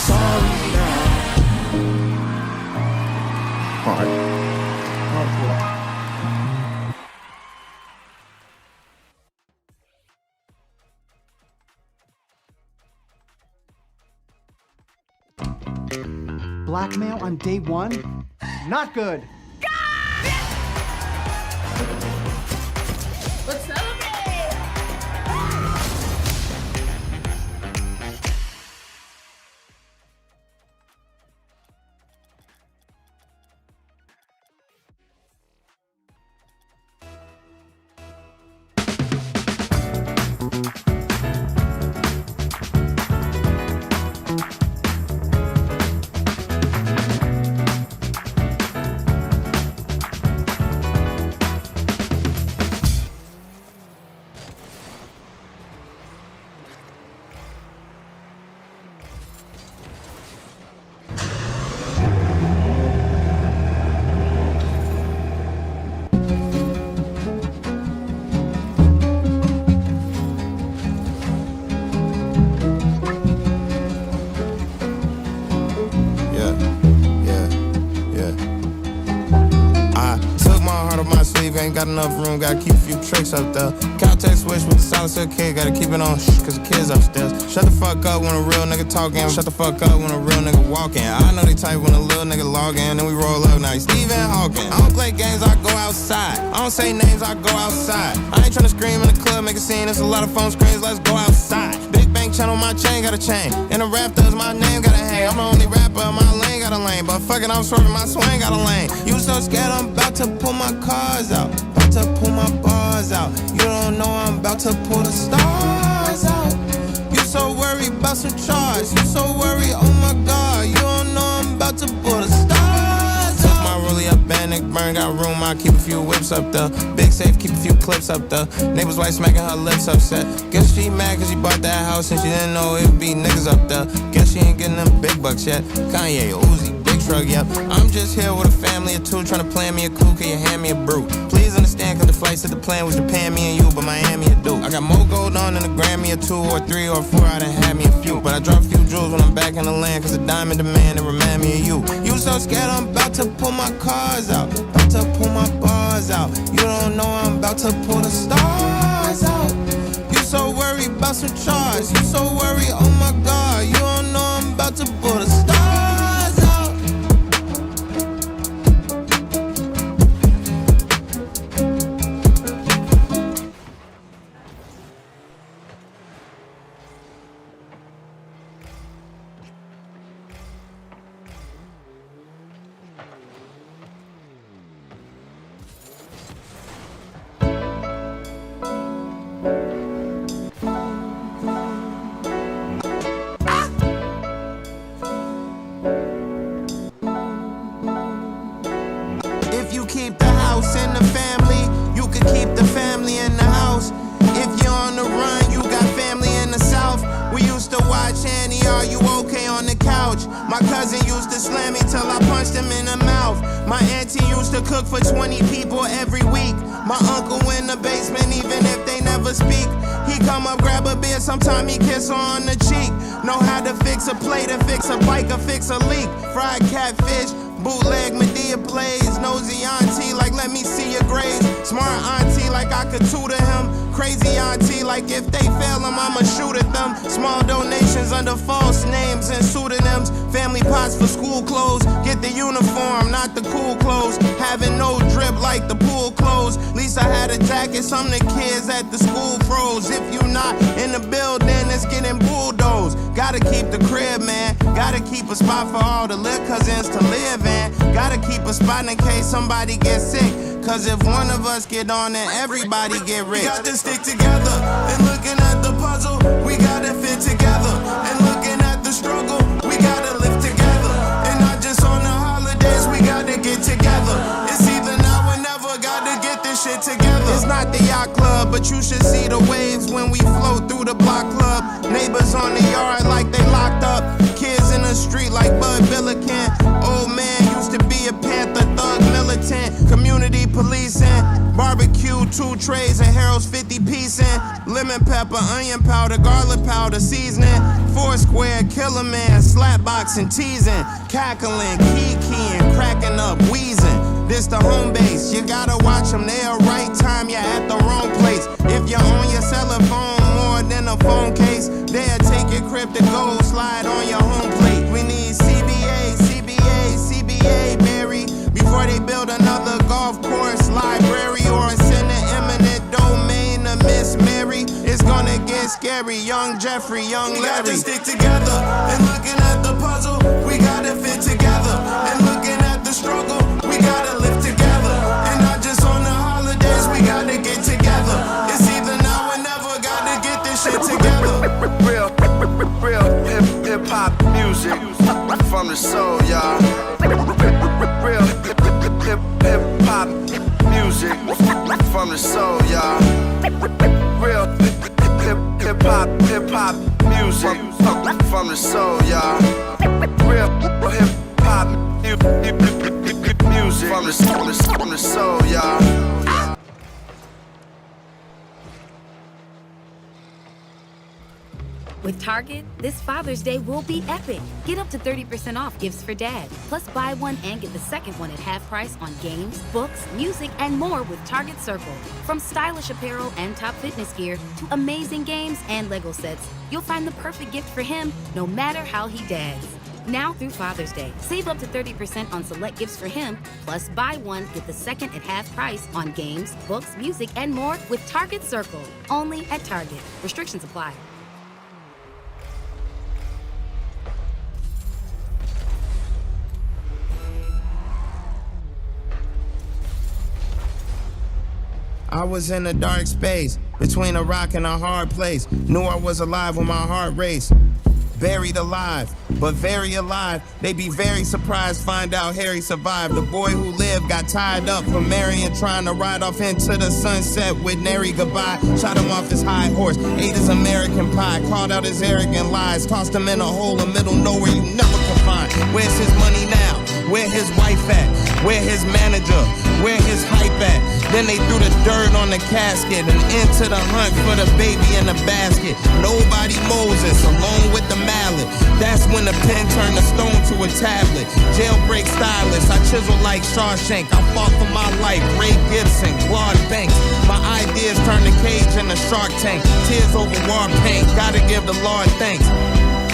sorry now. Hard. Blackmail on day one? Not good. Let's celebrate! Ain't got enough room, gotta keep a few tricks up there. Caltech switch with the silencer kid, gotta keep it on cause the kids upstairs. Shut the fuck up when a real nigga talking, shut the fuck up when a real nigga walking. I know they type when a little nigga log in, then we roll up now. Stephen Hawking. I don't play games, I go outside. I don't say names, I go outside. I ain't tryna scream in the club, make a scene, there's a lot of phone screens, let's go outside. Big bank channel, my chain got a chain. And the Raptors, my name got a hang. I'm the only rapper, my lane got a lane. But fuck it, I'm swerving, my swing got a lane. You so scared, I'm about to pull my cars out. About to pull my bars out. You don't know I'm about to pull the stars out. You so worried about some charge. You so worried, oh my God. You don't know I'm about to pull the stars out. My rollie up, Bannock, burn, got room. I keep a few whips up there. Big safe, keep a few clips up there. Neighbor's wife smacking her lips upset. Guess she mad cause she bought that house and she didn't know it would be niggas up there. Guess she ain't getting them big bucks yet. Kanye, Uzi, big truck, yep. I'm just here with a family of two trying to plan me a coup. Can you hand me a brew? Please understand cause the flights to the plan was Japan, me and you, but Miami a do. I got more gold on than a Grammy or 2 or 3 or 4, I done had me a few. But I drop a few jewels when I'm back in the land cause the diamond demand and remind me of you. You so scared I'm about to pull my cars out. About to pull my bars out. You don't know I'm about to pull the stars out. You so worried about some charge. You so worried, oh my God. You don't know I'm about to pull the stars out. Keep the house in the family, you can keep the family in the house. If you're on the run, you got family in the south. We used to watch Annie, Are You Okay on the couch. My cousin used to slam me till I punched him in the mouth. My auntie used to cook for 20 people every week. My uncle in the basement, even if they never speak. He come up, grab a beer, sometime he kiss her on the cheek. Know how to fix a plate, or fix a bike, or fix a leak. Fried catfish, bootleg Medea plays. Nosy auntie like let me see your grades. Smart auntie like I could tutor him. Crazy auntie like if they fail him I'ma shoot at them. Small donations under false names and pseudonyms. Family pots for school clothes. Get the uniform, not the cool clothes. Having no drip like the pool clothes. Least I had a jacket, some of the kids at the school froze. If you not in the building it's getting bulldozed. Gotta keep the crib, man. Gotta keep a spot for all the little cousins to live in. Gotta keep a spot in case somebody gets sick. Cause if one of us get on then everybody get rich. We got to stick together. And looking at the puzzle, we gotta fit together. And looking at the struggle, we gotta live together. And not just on the holidays, we gotta get together. It's either now or never, gotta get this shit together. It's not the yacht club, but you should see the waves when we float through the block club. Neighbors on the yard like they locked up. Kids in the street like Bud Billiken. Old man used to be a Panther thug militant. Community policing, barbecue 2 trays of Harold's 50 piece in. Lemon pepper, onion powder, garlic powder, seasoning. 4 square, killer man, slapboxing, teasing. Cackling, kikiing, cracking up, wheezing. This the home base, you gotta watch them, they'll right time you at the wrong place. If you're on your cell phone more than a phone case, they'll take your crypto gold, slide on your home plate. We need CBA, Mary, before they build another golf course, library, or send an eminent domain to Miss Mary. It's gonna get scary, young Jeffrey, young Larry. We got to stick together, and looking at the puzzle, we gotta fit together, and looking at the struggle, we gotta live together, and not just on the holidays, we gotta get together. It's either now or never, gotta get this shit together. Real hip-hop music from the soul, y'all. Real hip-hop music from the soul, y'all. Real hip-hop music from the soul, y'all. Real hip-hop music from the soul, y'all. With Target, this Father's Day will be epic. Get up to 30% off gifts for dad. Plus buy one and get the second one at half price on games, books, music, and more with Target Circle. From stylish apparel and top fitness gear to amazing games and Lego sets, you'll find the perfect gift for him no matter how he dads. Now through Father's Day, save up to 30% on select gifts for him. Plus buy one, get the second at half price on games, books, music, and more with Target Circle. Only at Target. Restrictions apply. I was in a dark space, between a rock and a hard place. Knew I was alive when my heart raced. Buried alive, but very alive. They be very surprised, find out Harry survived. The boy who lived got tied up from marrying, trying to ride off into the sunset with nary goodbye. Shot him off his high horse, ate his American pie, called out his arrogant lies, tossed him in a hole in middle nowhere you never can find. Where's his money now? Where his wife at? Where his manager? Where his hype at? Then they threw the dirt on the casket and into the hunt for the baby in the basket. Nobody Moses, alone with the mallet. That's when the pen turned the stone to a tablet. Jailbreak stylist, I chisel like Shawshank. I fought for my life, Ray Gibson, Claude Banks. My ideas turned the cage in the Shark Tank. Tears over war paint, gotta give the Lord thanks.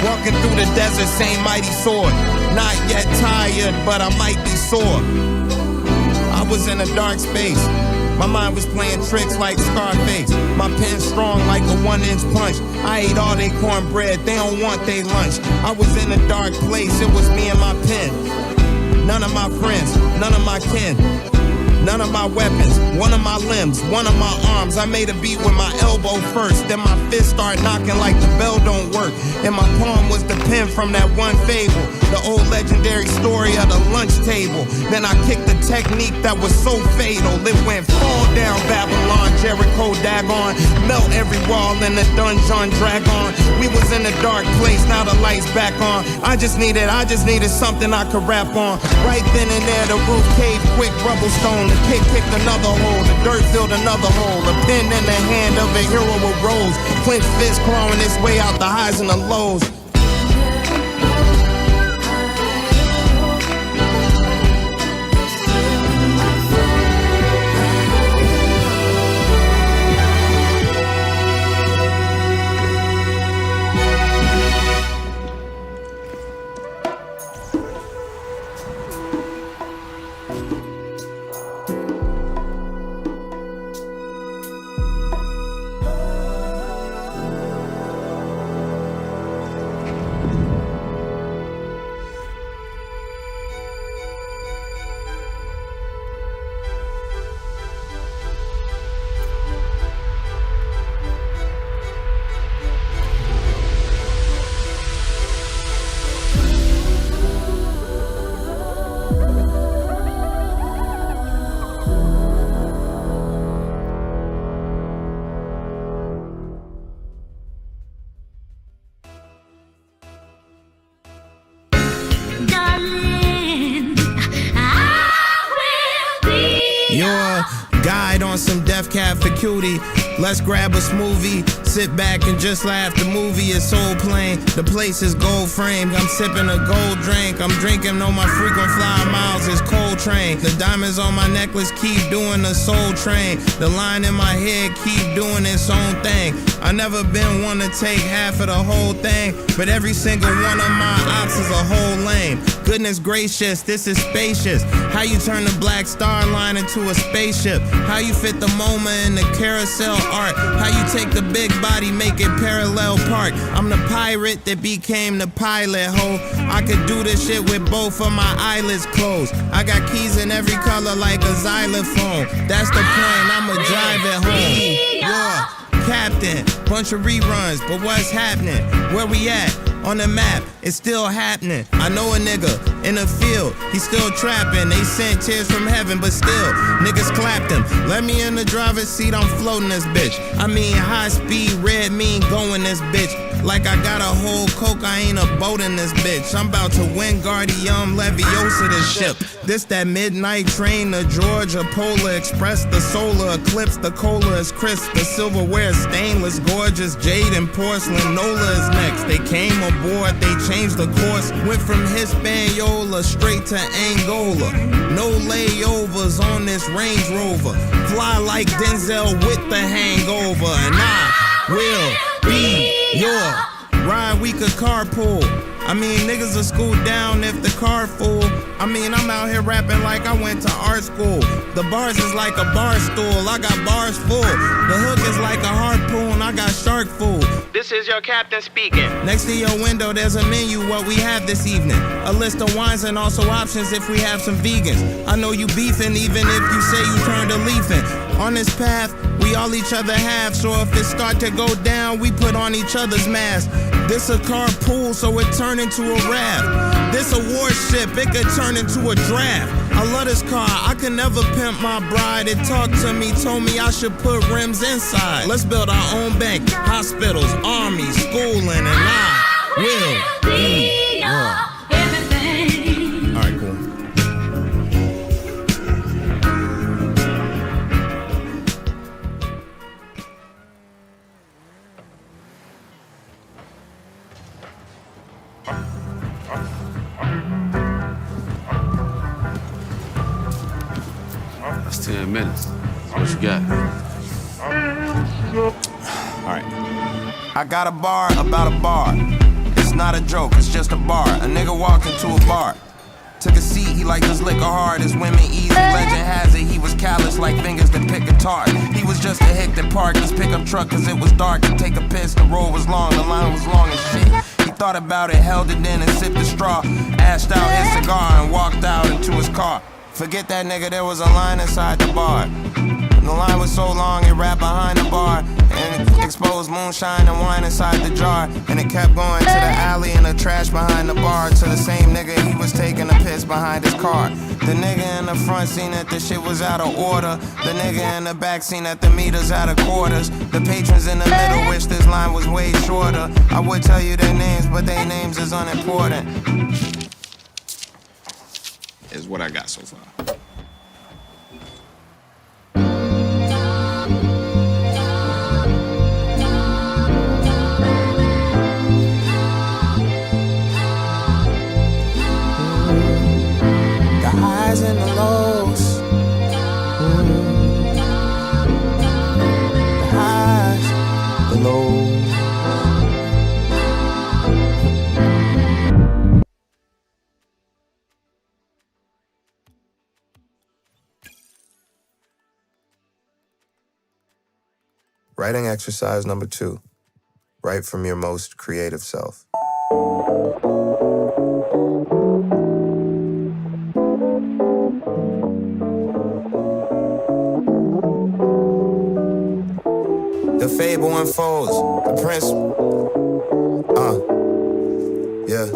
Walking through the desert, same mighty sword. Not yet tired, but I might be sore. I was in a dark space. My mind was playing tricks like Scarface. My pen strong like a 1-inch punch. I ate all they cornbread, they don't want they lunch. I was in a dark place, it was me and my pen. None of my friends, none of my kin. None of my weapons, one of my limbs, one of my arms. I made a beat with my elbow first, then my fist started knocking like the bell don't work. And my palm was the pen from that one fable, the old legendary story of the lunch table. Then I kicked the technique that was so fatal. It went fall down Babylon, Jericho, Dagon. Melt every wall in the dungeon, dragon. We was in a dark place, now the lights back on. I just needed something I could rap on. Right then and there, the roof caved quick, rubble stone. The kick kicked another hole, the dirt filled another hole. A pen in the hand of a hero with rose. Clenched fist clawing its way out the highs and the lows. night on some Def Cab for Cutie. Let's grab a smoothie, sit back and just laugh. The movie is soul plane, the place is gold framed. I'm sipping a gold drink, I'm drinking on my frequent flyer miles is Coltrane. The diamonds on my necklace keep doing the soul train. The line in my head keep doing its own thing. I never been one to take half of the whole thing, but every single one of my ops is a whole lane. Goodness gracious, this is spacious. How you turn the Black Star Line into a spaceship? How you fit the MoMA in the carousel art? How you take the big body, make it parallel park? I'm the pirate that became the pilot, ho. I could do this shit with both of my eyelids closed. I got keys in every color like a xylophone. That's the point, I'ma drive it home. Yeah. Captain, bunch of reruns, but what's happening? Where we at? On the map, it's still happening. I know a nigga in the field, he's still trapping. They sent tears from heaven, but still, niggas clapped him. Let me in the driver's seat, I'm floating this bitch. I mean, high speed, red mean going this bitch. Like I got a whole cocaine, a boat in this bitch. I'm about to win Guardian Leviosa this ship. This that midnight train, the Georgia Polar Express, the solar eclipse, the cola is crisp, the silverware is stainless, gorgeous, jade and porcelain. Nola is next. They came aboard, they changed the course, went from Hispaniola straight to Angola. No layovers on this Range Rover. Fly like Denzel with the hangover, and I will be your ride. We could carpool. I mean, niggas will scoot down if the car full. I mean, I'm out here rapping like I went to art school. The bars is like a bar stool, I got bars full. The hook is like a harpoon, I got shark food. This is your captain speaking. Next to your window, there's a menu, what we have this evening. A list of wines and also options if we have some vegans. I know you beefing even if you say you turned a leafing. On this path, we all each other have, so if it start to go down, we put on each other's masks. This a carpool, so it turn into a raft. This a warship, it could turn into a draft. I love this car, I can never pimp my bride. It talked to me, told me I should put rims inside. Let's build our own bank, hospitals, army, schooling, and I will be your everything. All right, cool. That's 10 minutes. What you got? Alright. I got a bar about a bar. It's not a joke, it's just a bar. A nigga walked into a bar. Took a seat, he liked his liquor hard. His women easy, legend has it. He was callous like fingers that pick guitar. He was just a hick that parked his pickup truck cause it was dark. To take a piss, the road was long, the line was long as shit. He thought about it, held it in and sipped the straw. Ashed out his cigar and walked out into his car. Forget that nigga, there was a line inside the bar. The line was so long, it wrapped behind the bar and it exposed moonshine and wine inside the jar. And it kept going to the alley and the trash behind the bar. To the same nigga, he was taking a piss behind his car. The nigga in the front seen that the shit was out of order. The nigga in the back seen that the meter's out of quarters. The patrons in the middle wish this line was way shorter. I would tell you their names, but their names is unimportant. Is what I got so far. The highs and the lows. The highs, the lows. Writing exercise number 2. Write from your most creative self. The fable unfolds, the prince. Yeah.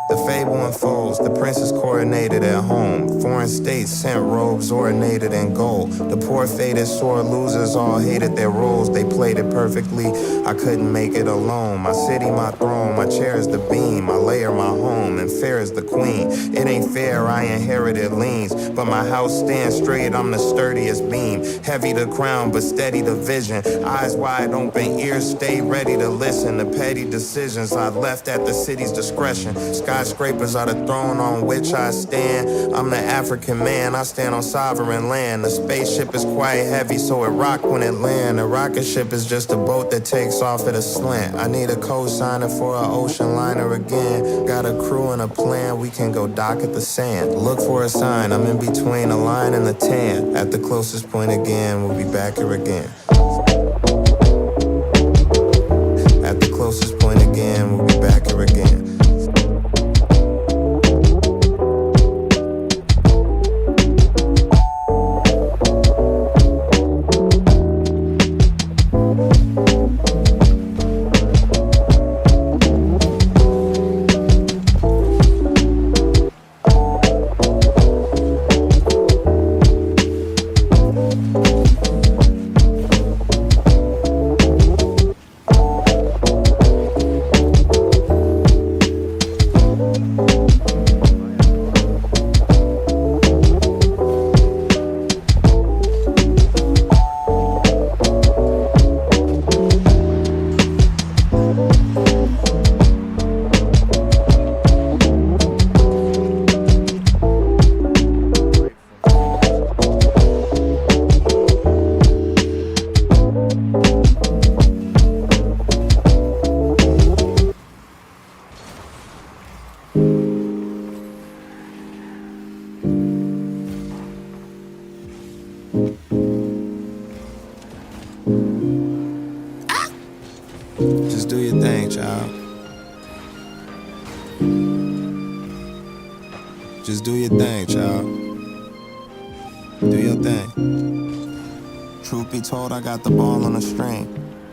The fable unfolds. foes. The prince is coronated at home. Foreign states sent robes ornated in gold. The poor faded sore losers all hated their roles. They played it perfectly, I couldn't make it alone. My city, my throne, my chair is the beam. My lair, my home, and fair is the queen. It ain't fair, I inherited leans, but my house stands straight, I'm the sturdiest beam. Heavy the crown, but steady the vision. Eyes wide open, ears stay ready to listen. The petty decisions I left at the city's discretion. Skyscrapers are the throne on which I stand. I'm the African man, I stand on sovereign land. The spaceship is quite heavy, so it rock when it land. A rocket ship is just a boat that takes off at a slant. I need a co-signer for an ocean liner again. Got a crew and a plan, we can go dock at the sand. Look for a sign, I'm in between the line and the tan. At the closest point again, we'll be back here again. At the closest point again, we'll be back here again. Just do your thing, child. Just do your thing, child. Do your thing. Truth be told, I got the ball on a string.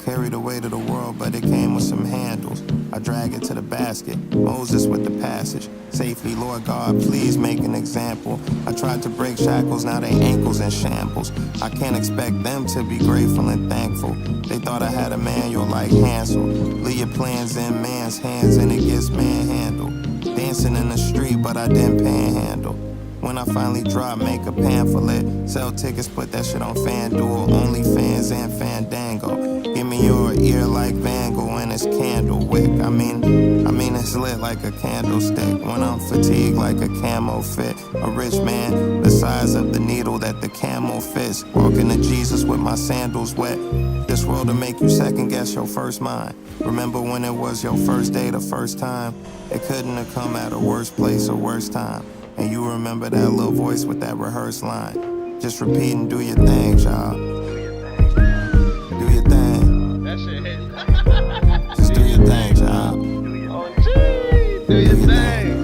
Carried the weight of the world, but it came with some handles. I drag it to the basket, Moses with the passage. Safely, Lord God, please make an example. I tried to break shackles, now they ankles in shambles. I can't expect them to be grateful and thankful. They thought I had a manual like Hansel. Leave your plans in man's hands and it gets manhandled. Dancing in the street, but I didn't panhandle. When I finally drop, make a pamphlet. Sell tickets, put that shit on FanDuel, OnlyFans and Fandango. Give me your ear like Van Gogh and his candle wick. I mean it's lit like a candlestick. When I'm fatigued like a camo fit. A rich man, the size of the needle that the camel fits. Walking to Jesus with my sandals wet. This world will make you second guess your first mind. Remember when it was your first day the first time? It couldn't have come at a worse place or worse time. And you remember that little voice with that rehearsed line. Just repeat and do your thing, child. Do your thing. That shit hit. Just do your thing, child. Do your thing.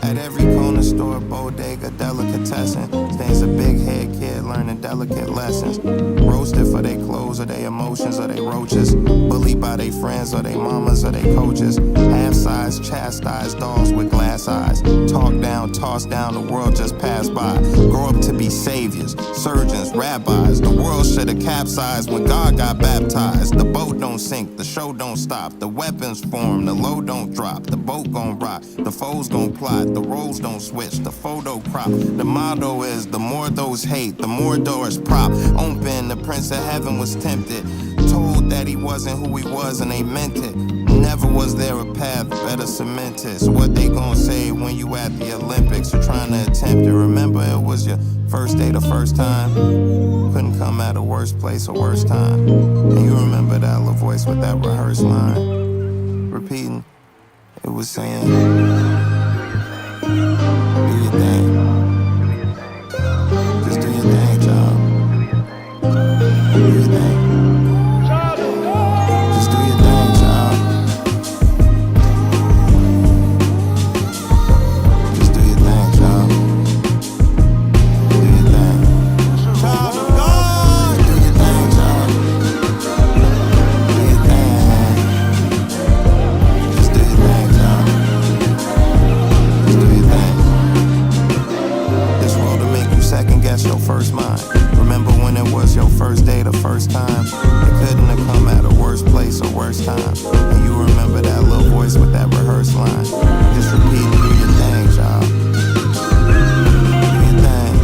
At every corner store, bodega, delicatessen, stands a big head kid learning delicate lessons. Roasted for their clothes or their emotions or their roaches. Bullied by their friends or their mamas or their coaches. Half-sized, chastised dolls with glass eyes. Talk down, toss down, the world just passed by. Grow up to be saviors, surgeons, rabbis. The world should have capsized when God got baptized. The boat don't sink, the show don't stop. The weapons form, the load don't drop. The boat gon' rock, the foes gon' plot. The roles don't switch, the photo crop. The motto is, the more those hate, the more doors prop. Open, the Prince of Heaven was tempted. Told that he wasn't who he was and they meant it. Never was there a path better cemented. So what they gon' say when you at the Olympics or trying to attempt it? Remember it was your first day the first time? Couldn't come at a worse place or worse time. And you remember that little voice with that rehearsed line. Repeating, it was saying, do your thing. Just do your thing, child. Do your thing. Just do your thing, child. Just do your thing, child. Do your thing. Child of God. Do your thing, child. Do your thing. Just do your thing, child. first time. And you remember that little voice with that rehearsed line. Just repeat and do your thing, y'all. Do your thing.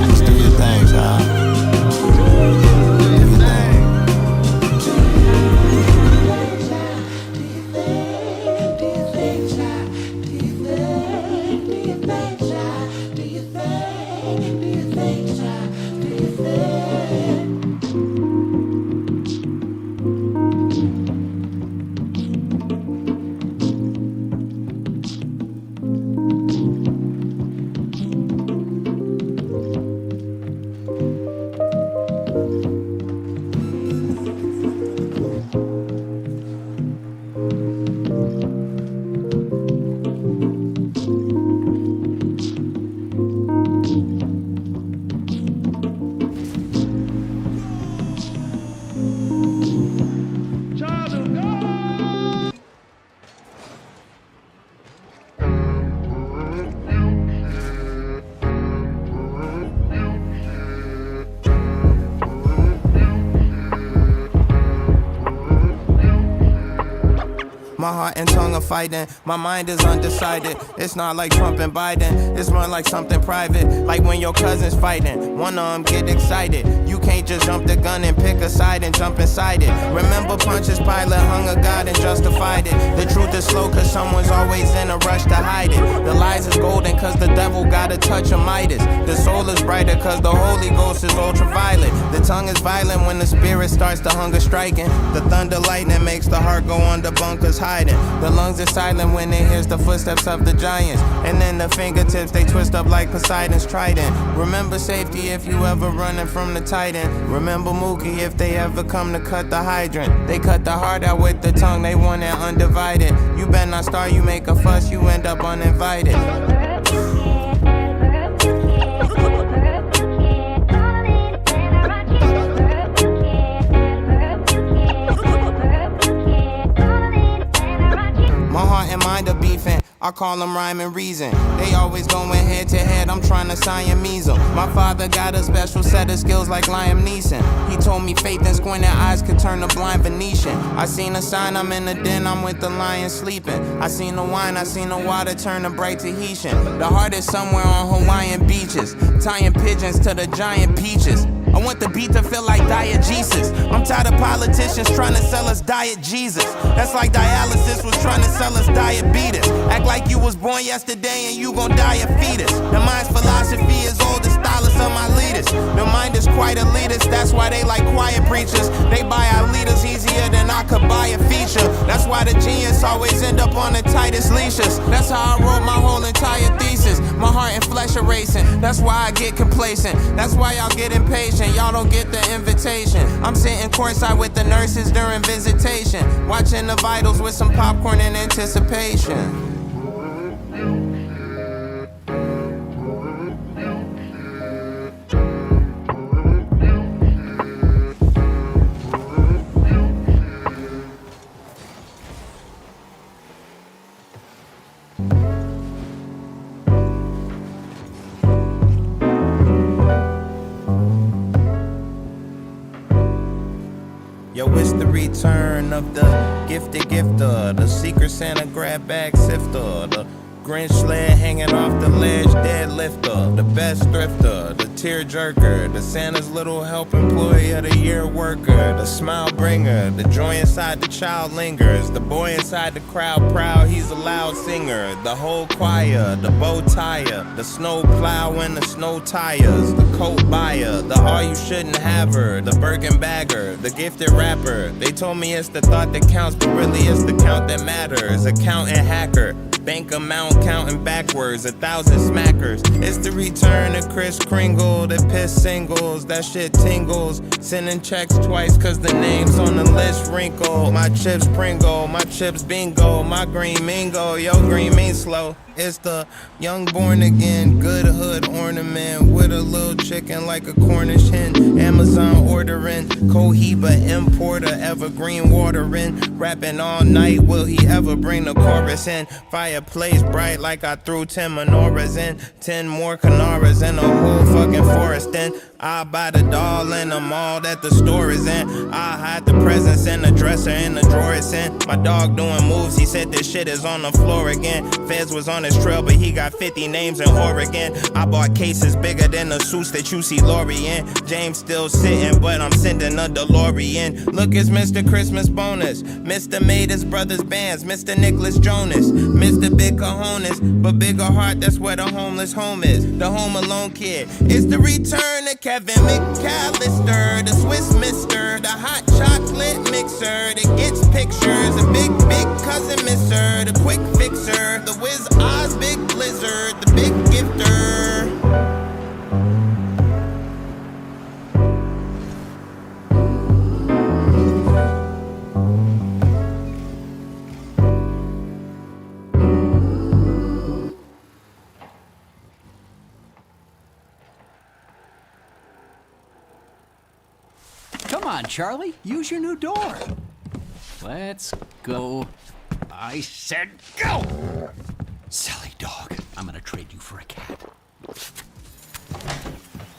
Just do your thing, y'all. Do your thing. My heart and tongue are fighting, my mind is undecided. It's not like Trump and Biden, it's run like something private. Like when your cousin's fighting, one of them get excited. You can't just jump the gun and pick a side and jump inside it. Remember Pontius Pilate hung a god and justified it. The truth is slow cause someone's always in a rush to hide it. The lies is golden cause the devil got a touch of Midas. The soul is brighter cause the Holy Ghost is ultraviolet. The tongue is violent when the spirit starts to hunger striking. The thunder lightning makes the heart go under bunkers hiding. The lungs are silent when it hears the footsteps of the giants. And then the fingertips, they twist up like Poseidon's trident. Remember safety if you ever running from the Titan. Remember Mookie if they ever come to cut the hydrant. They cut the heart out with the tongue, they want it undivided. You better not start, you make a fuss, you end up uninvited. My heart and mind are beefing, I call them rhyme and reason. They always going head to head, I'm trying to Siamese them. My father got a special set of skills like Liam Neeson. He told me faith and squinted eyes could turn a blind Venetian. I seen a sign, I'm in the den, I'm with the lion sleeping. I seen the wine, I seen the water turn a bright Tahitian. The heart is somewhere on Hawaiian beaches, tying pigeons to the giant peaches. I want the beat to feel like diegesis. I'm tired of politicians trying to sell us diet Jesus. That's like dialysis was trying to sell us diabetes. Act like you was born yesterday and you gon' die a fetus. The mind's philosophy is old, the stylist of my leaders. The mind is quite elitist, that's why they like quiet preachers. They buy our leaders easier than I could buy a feature. That's why the genius always end up on the tightest leashes. That's how I wrote my whole entire thesis. My heart and flesh are racing, that's why I get complacent. That's why y'all get impatient, y'all don't get the invitation. I'm sitting courtside with the nurses during visitation, watching the vitals with some popcorn in anticipation. Yo, it's the return of the gifted gifter, the secret Santa grab bag sifter, the Grinch sled hanging off the ledge deadlifter, the best thrifter, the tear jerker, the Santa's little help employee of the year worker, the smile bringer, the joy inside the child lingers, the boy inside the crowd proud, he's a loud singer, the whole choir, the bow tire, the snow plow and the snow tires, the coat buyer, the all you shouldn't have her, the Birkin bagger, the gifted rapper. They told me it's the thought that counts, but really it's the count that matters. Accountant hacker, bank amount counting backwards, 1,000 smackers. It's the return of Kris Kringle, the piss singles, that shit tingles. Sending checks twice cause the name's on the list wrinkle. My chips Pringle, my chips bingo, my green mingo, yo green mean slow. It's the young born again, good hood ornament with a little chicken like a Cornish hen. Amazon ordering, Cohiba importer, evergreen watering. Rapping all night, will he ever bring the chorus in? Fireplace bright like I threw 10 menorahs in, 10 more Canaras and a whole fucking forest in. I buy the doll in the mall that the store is in. I hide the presents in the dresser in the drawer it's in. My dog doing moves, he said this shit is on the floor again. Fez was on his trail, but he got 50 names in Oregon. I bought cases bigger than the suits that you see Lori in. James still sitting, but I'm sending a DeLorean. Look, it's Mr. Christmas bonus. Mr. made his brother's bands. Mr. Nicholas Jonas. Mr. Big Cojones, but bigger heart, that's where the homeless home is. The Home Alone kid. It's the return of Kevin McAllister, the Swiss mister, the hot chocolate mixer that gets pictures, a big cousin misser, the quick fixer, the Wiz Oz big blizzard, the big gifter. Come on, Charlie. Use your new door. Let's go. I said go! Silly dog. I'm gonna trade you for a cat.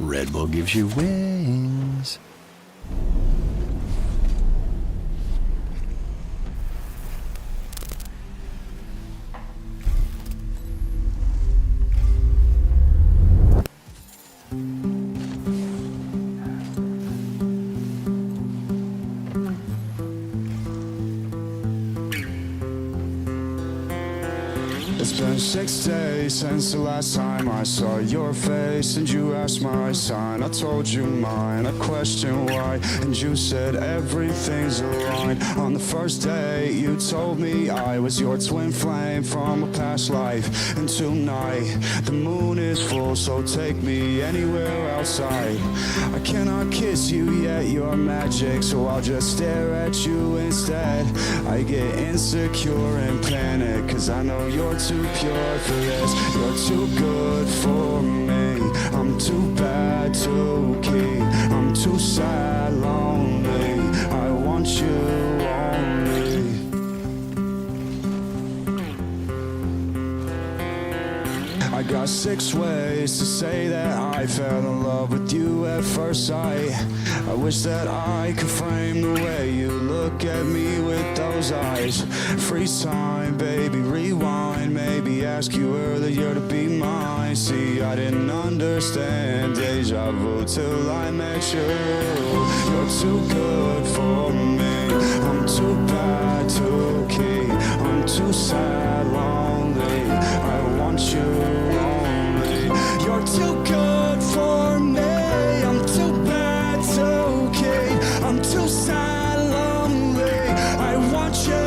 Red Bull gives you wings. It's been 6 days since the last time I saw your face and you asked my sign. I told you mine, I questioned why, and you said everything's aligned. On the first day you told me I was your twin flame from a past life. And tonight the moon is full, so take me anywhere outside. I cannot kiss you yet, you're magic, so I'll just stare at you instead. I get insecure and panic, cause I know you're too pure for this. You're too good for me. I'm too bad to keep. I'm too sad, lonely. I want you only. I got 6 ways to say that I fell in love with you at first sight. I wish that I could frame the way you look at me with those eyes. Freeze time, baby, rewind. Maybe ask you earlier to be mine. See, I didn't understand deja vu till I met you. You're too good for me. I'm too bad to keep. I'm too sad, lonely. I want you only. You're too good for me. I'm too bad to keep. I'm too sad, lonely. I want you only.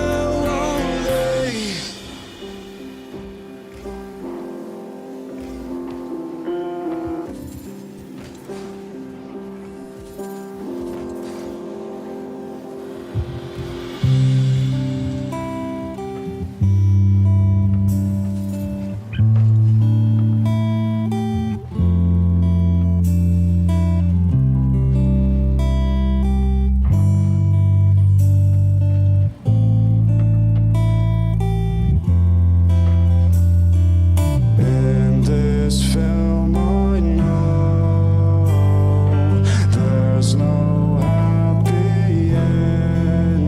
In this film I know there's no happy ending.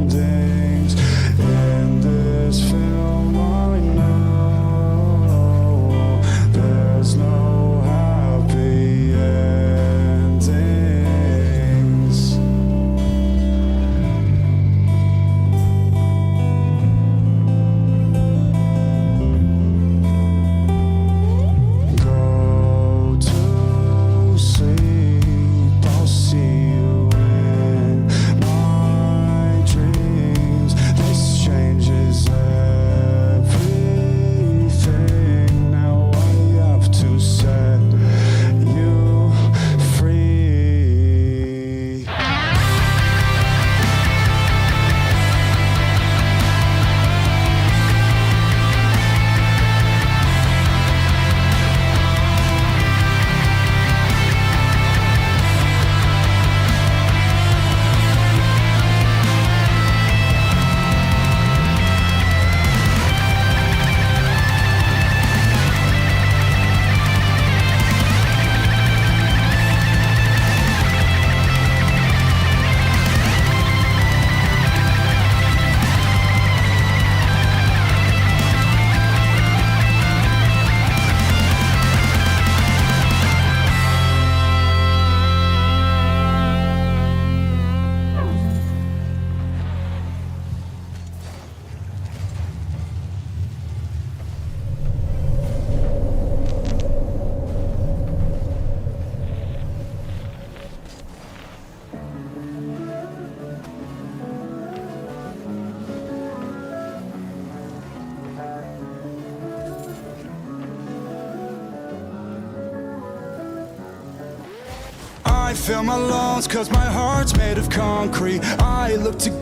I fill my lungs, cause my heart's made of concrete. I look to God.